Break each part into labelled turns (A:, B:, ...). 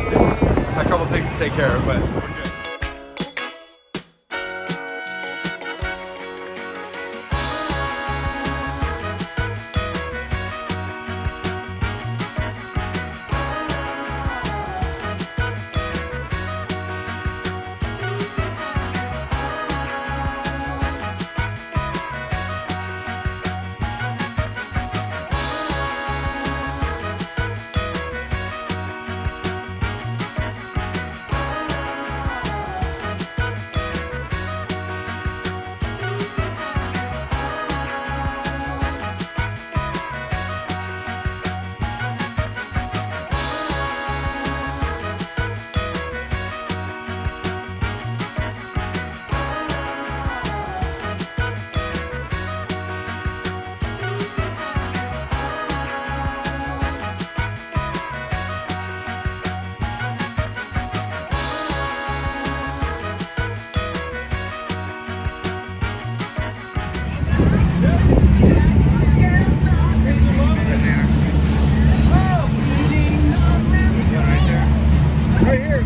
A: fantastic. A couple things to take care of, but we're good. Right here,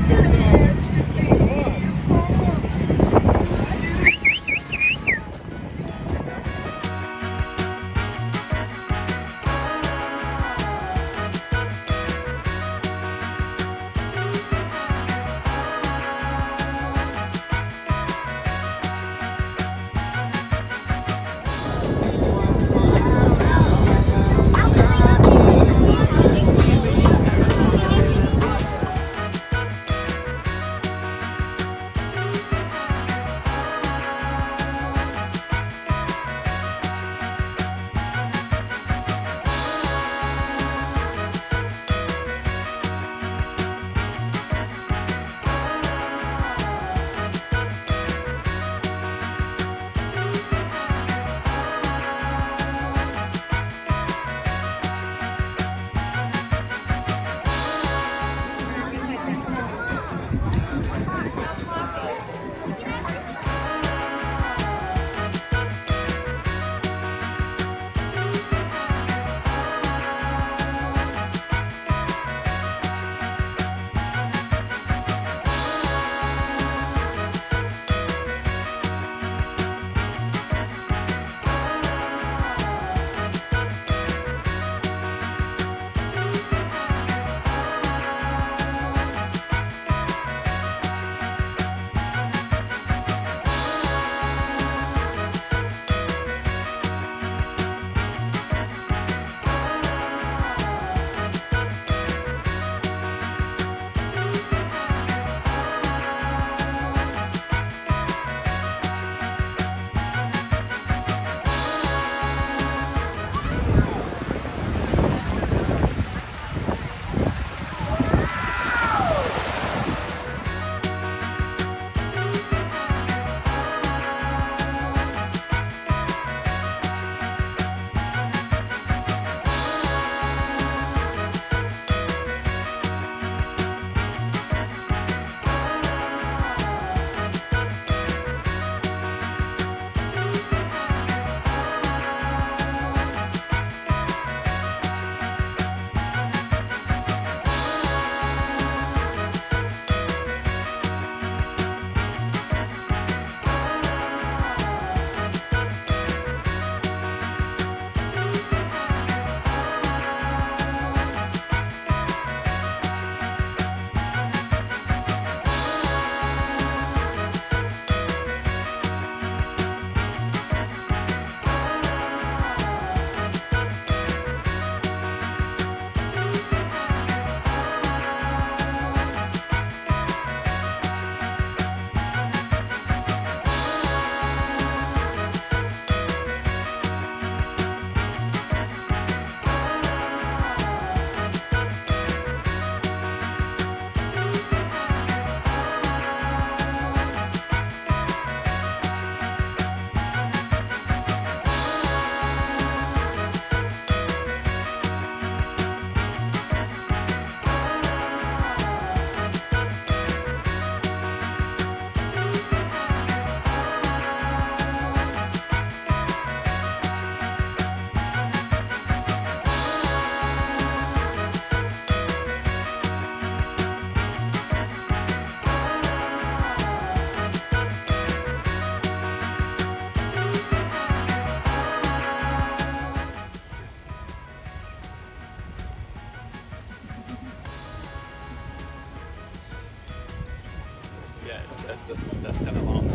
B: That's kind of long.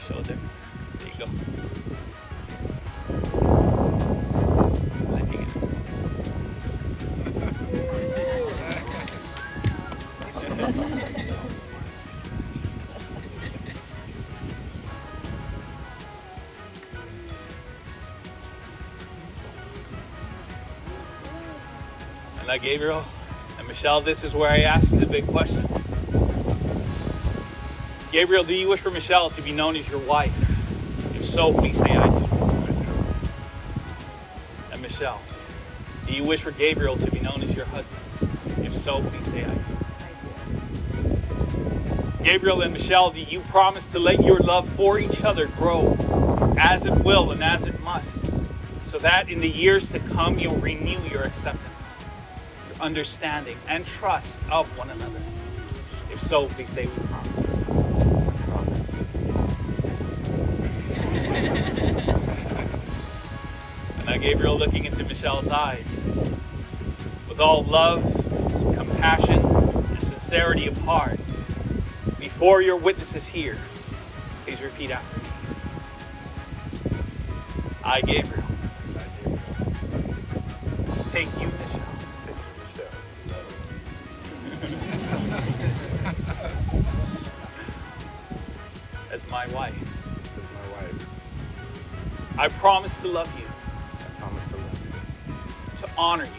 B: Shoulder. There you go. Letting it. And now, Gabriel and Michelle, this is where I ask you the big question. Gabriel, do you wish for Michelle to be known as your wife? If so, please say I do. And Michelle, do you wish for Gabriel to be known as your husband? If so, please say I do. Gabriel and Michelle, do you promise to let your love for each other grow as it will and as it must, so that in the years to come you'll renew your acceptance, your understanding, and trust of one another? If so, please say we promise. And now, Gabriel, looking into Michelle's eyes, with all love, compassion, and sincerity of heart, before your witnesses here, please repeat after me. I, Gabriel, take you, Michelle, as my wife. I promise to love you. To honor you.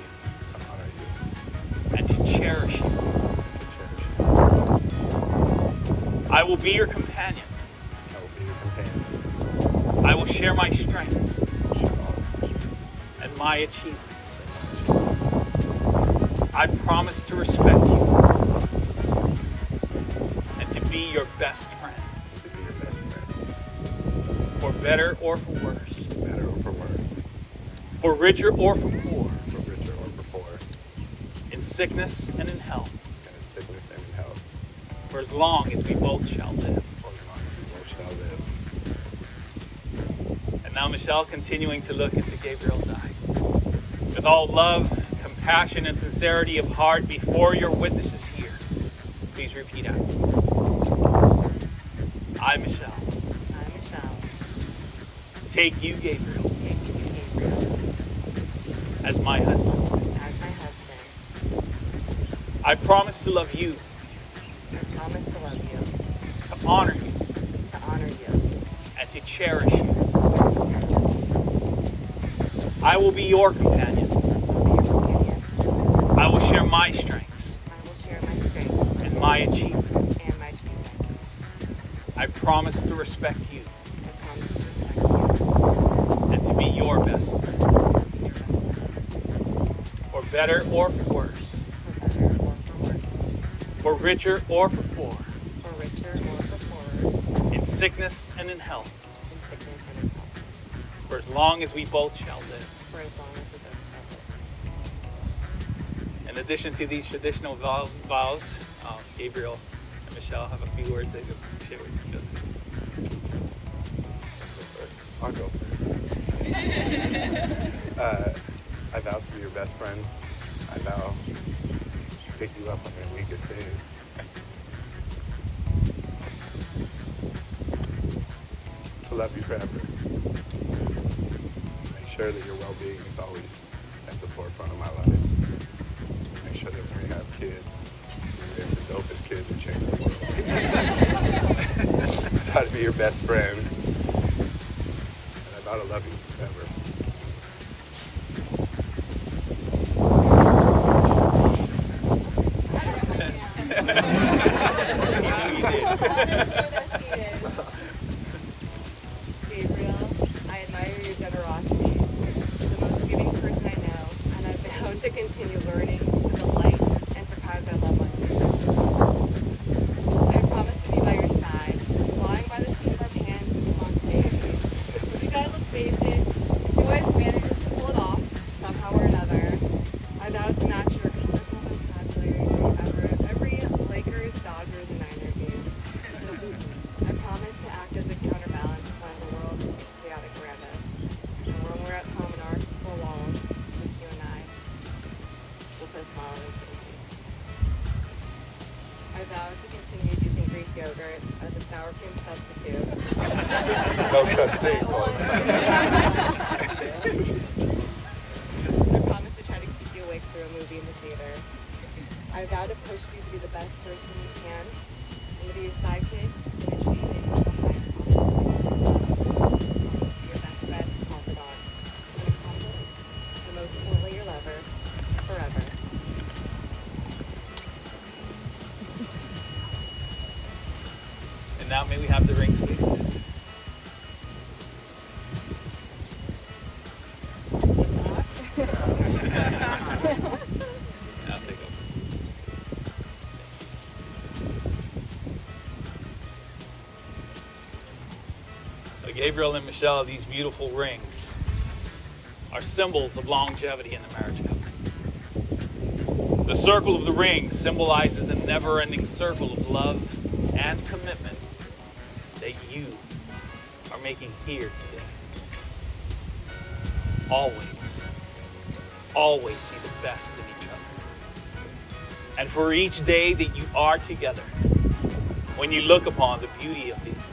B: And to cherish you. I will be your companion. I will share my strengths and my achievements. I promise to respect you and to be your best friend. For better or for worse. For richer or for poor. In sickness and in health. For as long as we both shall live. And now Michelle, continuing to look into Gabriel's eyes, with all love, compassion, and sincerity of heart before your witnesses here, please repeat after me. I, Michelle, take you, Gabriel, as my husband. I promise to love you. To honor you. And to cherish you. I will be your companion. I will share my strengths. And my achievements. I promise to respect you. And to be your best friend. For better or for worse. For richer or for poor. In sickness and in health. For as long as we both shall live. In addition to these traditional vows, Gabriel and Michelle have a few words they can share with each other.
C: I'll go first. I vow to be your best friend. I vow to pick you up on your weakest days. To love you forever. Make sure that your well-being is always at the forefront of my life. Make sure that when we have kids, we have the dopest kids who change the world. I vow to be your best friend. And I vow to love you forever.
D: Gabriel, I admire your generosity. You're the most giving person I know, and I've vowed to continue learning, to delight, and surpass I love unto you. I promise to be by your side, flying by the seat of our pants and spontaneity. Because let's face it, you always manages to pull it off, somehow or another. I vow to match your colorful vocabulary every Lakers, Dodgers, and Niners game. I promise to act as a counterbalance when the world is chaotic around us. And when we're at home in our four walls, just you and I, we'll put a smile on your face. I vow to continue using Greek yogurt as a sour cream substitute.
C: No such thing.
D: I promise to try to keep you awake through a movie in the theater. I vow to push you to be the best person you can, and to be your sidekick in achieving the highest possible place. Be your best friend, confidant, and accomplice, and most importantly, your lover, forever.
B: And now may we have the rings, please. Now take over. Gabriel and Michelle, these beautiful rings are symbols of longevity in the marriage couple. The circle of the ring symbolizes the never-ending circle of love and commitment that you are making here today. Always see the best in each other. And for each day that you are together, when you look upon the beauty of these rings,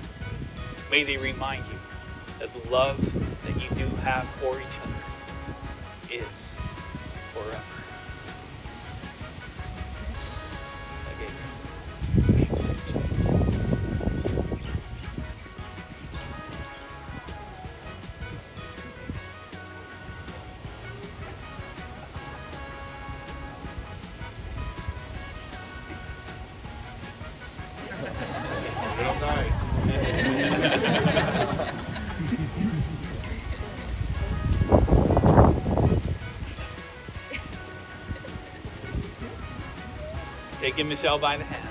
B: may they remind you that the love that you do have for each other is forever.
C: Real nice.
B: Taking Michelle by the hand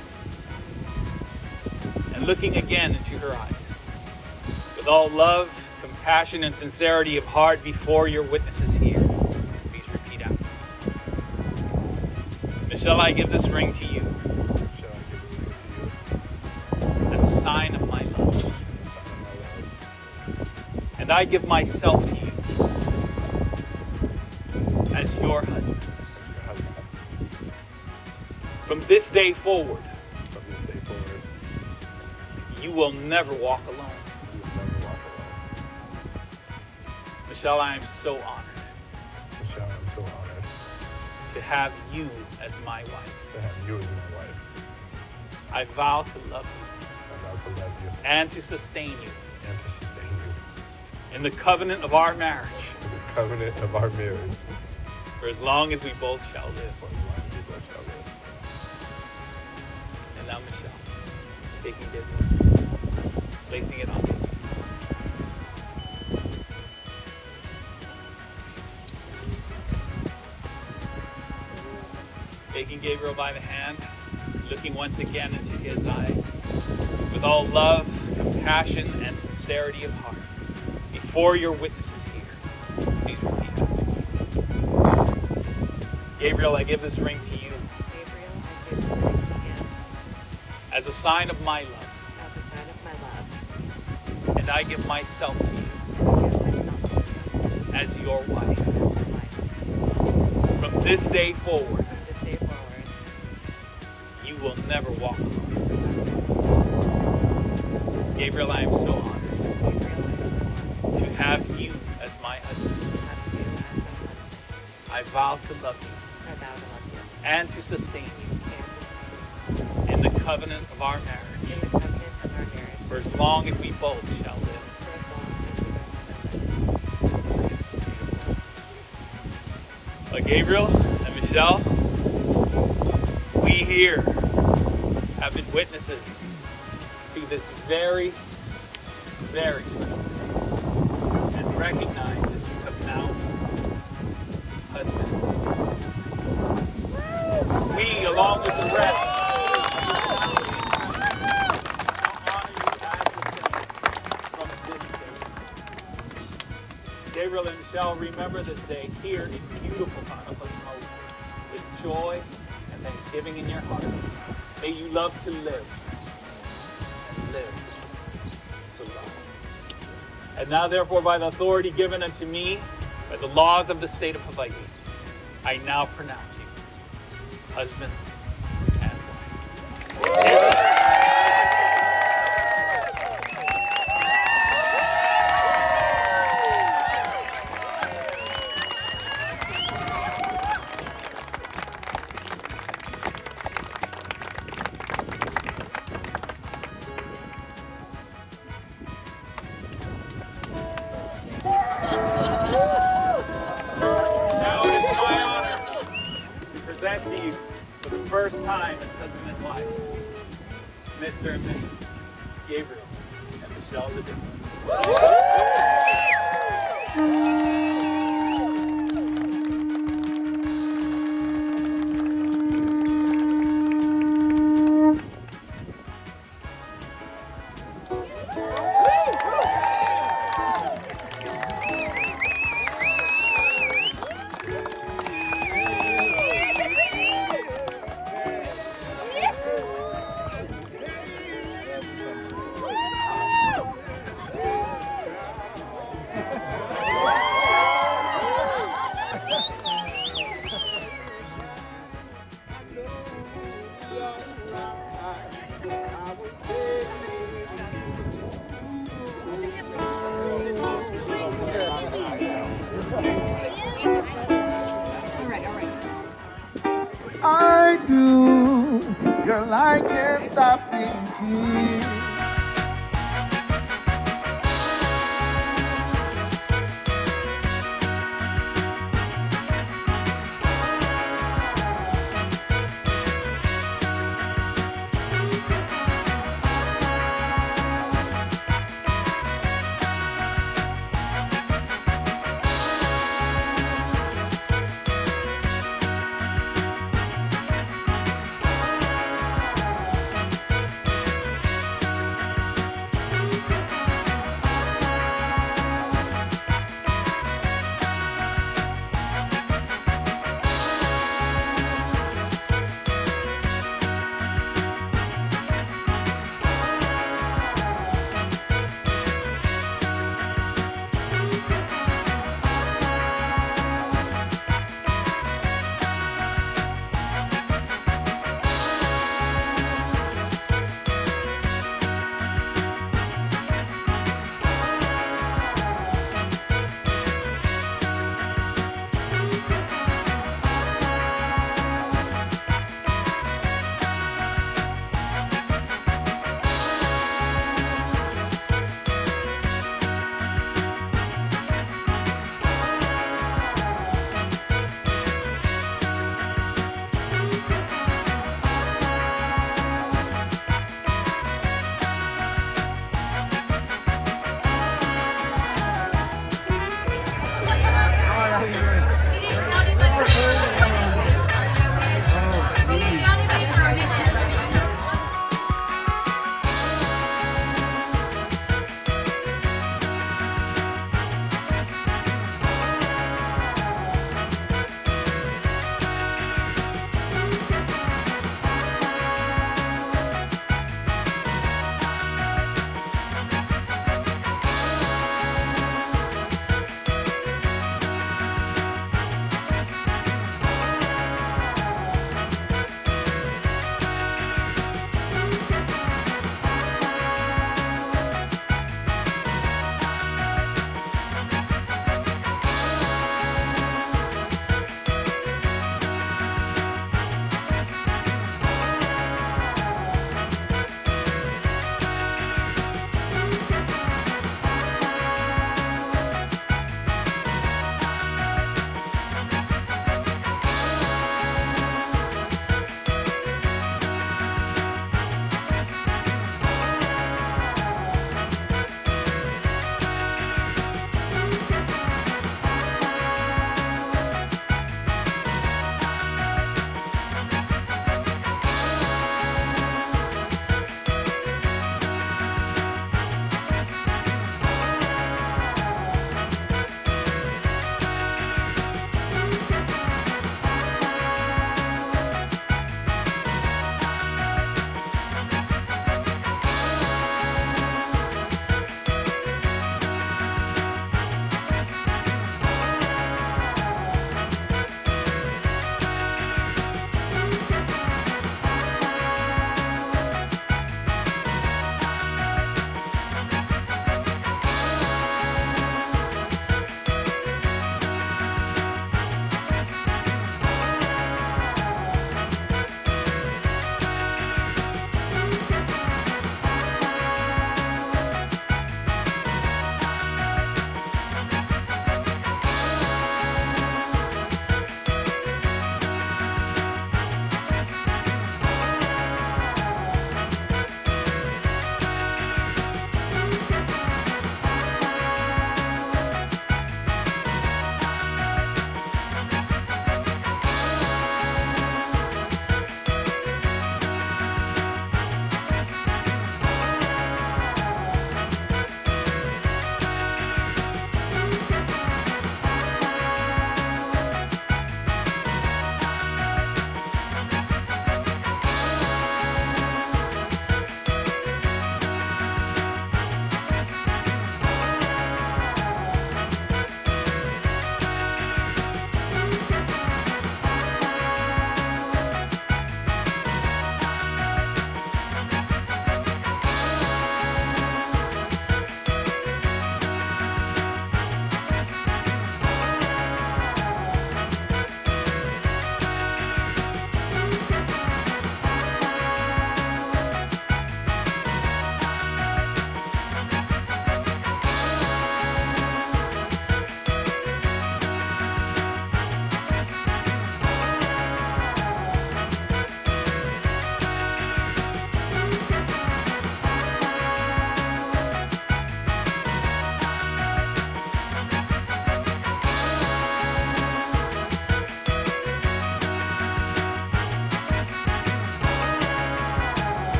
B: and looking again into her eyes with all love, compassion, and sincerity of heart before your witnesses here. Please repeat after me. Michelle, I give this ring to you
C: Shall I give this ring to you
B: as a sign of my love.
C: as a sign of my love?
B: And I give myself to you as your husband.
C: As your husband.
B: From this day forward,
C: From this day forward,
B: you will never walk alone.
C: you will never walk alone.
B: Michelle, I am so honored
C: Michelle, I'm so honored
B: to have you as my wife.
C: to have you as my wife.
B: I vow to love you
C: I'm about to love you
B: and to sustain you
C: and to sustain you
B: in the covenant of our marriage
C: in the covenant of our marriage
B: for as long as we both shall live.
C: for as long as we both shall live.
B: And now, Michelle, taking this, placing it on this. Taking Gabriel by the hand, looking once again into his eyes, with all love, compassion, and sincerity of heart, before your witnesses here. Please repeat after me. Gabriel, I give this ring to you
D: Gabriel, I give this ring to you
B: as a sign of my love,
D: as a sign of my love.
B: and I give myself to you
D: I give myself to you
B: as your wife.
D: as your wife.
B: From this day forward,
D: From this day forward,
B: you will never walk alone. Gabriel, I am so honored to have you as my husband. I vow to love you and to sustain you in the covenant of our marriage for as long as we both shall live. Gabriel and Michelle, we here have been witnesses to this very, very special day, and recognize that you have now husband. We, along with the rest, Gabriel and Michelle, remember this day here in beautiful Maui with joy and thanksgiving in your hearts. May you love to live and live to love. And now, therefore, by the authority given unto me by the laws of the state of Hawaii, I now pronounce you husband and wife. Now it is my honor to present to you for the first time as husband and wife, Mr. and Mrs. Gabriel and Michelle Davidson.
E: I do, girl, I can't stop thinking.